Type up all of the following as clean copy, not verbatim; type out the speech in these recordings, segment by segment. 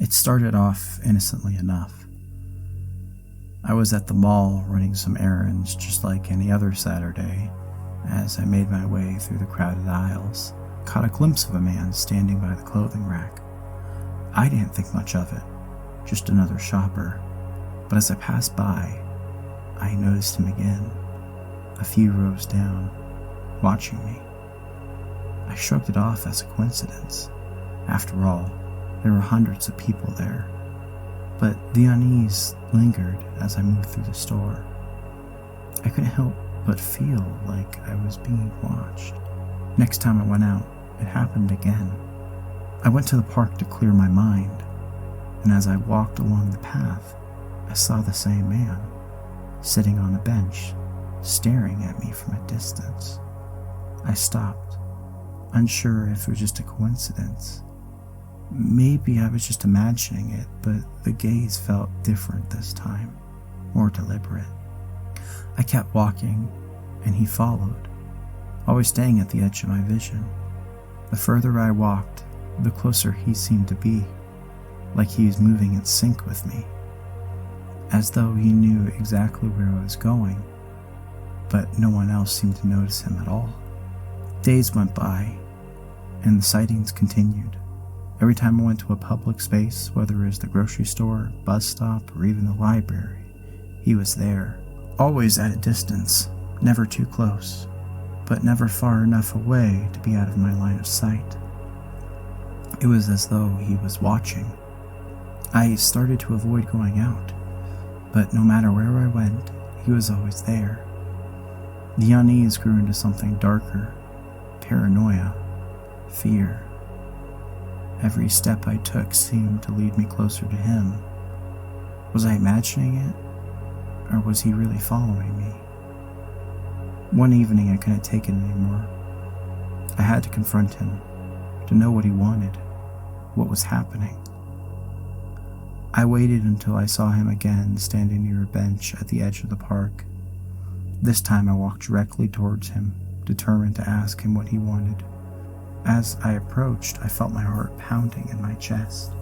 It started off innocently enough. I was at the mall running some errands just like any other Saturday. As I made my way through the crowded aisles, caught a glimpse of a man standing by the clothing rack. I didn't think much of it, just another shopper, but as I passed by, I noticed him again, a few rows down, watching me. I shrugged it off as a coincidence. After all, there were hundreds of people there, but the unease lingered as I moved through the store. I couldn't help but feel like I was being watched. Next time I went out, it happened again. I went to the park to clear my mind, and as I walked along the path, I saw the same man, sitting on a bench, staring at me from a distance. I stopped, unsure if it was just a coincidence. Maybe I was just imagining it, but the gaze felt different this time, more deliberate. I kept walking, and he followed, always staying at the edge of my vision. The further I walked, the closer he seemed to be, like he was moving in sync with me, as though he knew exactly where I was going, but no one else seemed to notice him at all. Days went by, and the sightings continued. Every time I went to a public space, whether it was the grocery store, bus stop, or even the library, he was there, always at a distance, never too close, but never far enough away to be out of my line of sight. It was as though he was watching. I started to avoid going out, but no matter where I went, he was always there. The unease grew into something darker, paranoia, fear. Every step I took seemed to lead me closer to him. Was I imagining it, or was he really following me? One evening I couldn't take it anymore. I had to confront him, to know what he wanted, what was happening. I waited until I saw him again standing near a bench at the edge of the park. This time I walked directly towards him, determined to ask him what he wanted. As I approached, I felt my heart pounding in my chest.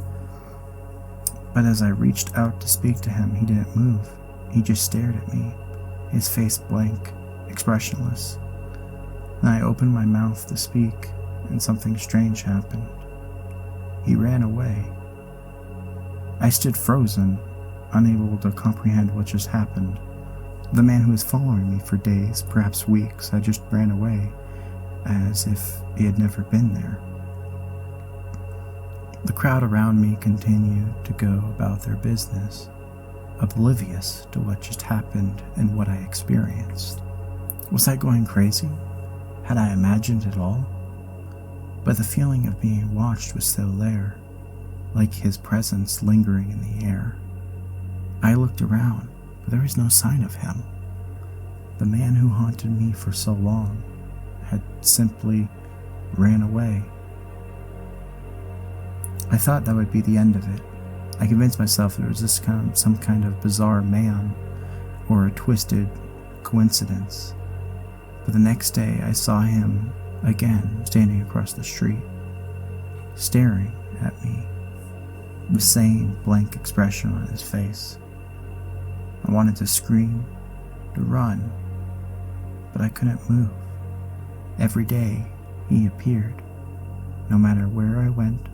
But as I reached out to speak to him, he didn't move. He just stared at me, his face blank, expressionless. Then I opened my mouth to speak, and something strange happened. He ran away. I stood frozen, unable to comprehend what just happened. The man who was following me for days, perhaps weeks, had just ran away, as if he had never been there. The crowd around me continued to go about their business, oblivious to what just happened and what I experienced. Was I going crazy? Had I imagined it all? But the feeling of being watched was still there, like his presence lingering in the air. I looked around, but there was no sign of him. The man who haunted me for so long had simply ran away. I thought that would be the end of it. I convinced myself it was just some kind of bizarre man or a twisted coincidence. But the next day I saw him again standing across the street, staring at me, the same blank expression on his face. I wanted to scream, to run, but I couldn't move. Every day he appeared. No matter where I went,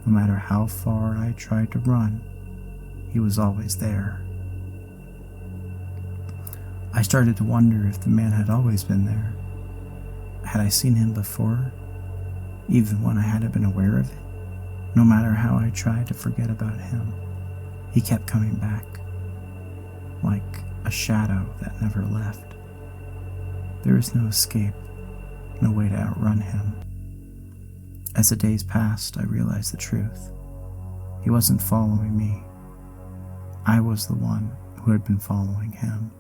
no matter how far I tried to run, he was always there. I started to wonder if the man had always been there. Had I seen him before, even when I hadn't been aware of it? No matter how I tried to forget about him, he kept coming back, like a shadow that never left. There was no escape, no way to outrun him. As the days passed, I realized the truth. He wasn't following me. I was the one who had been following him.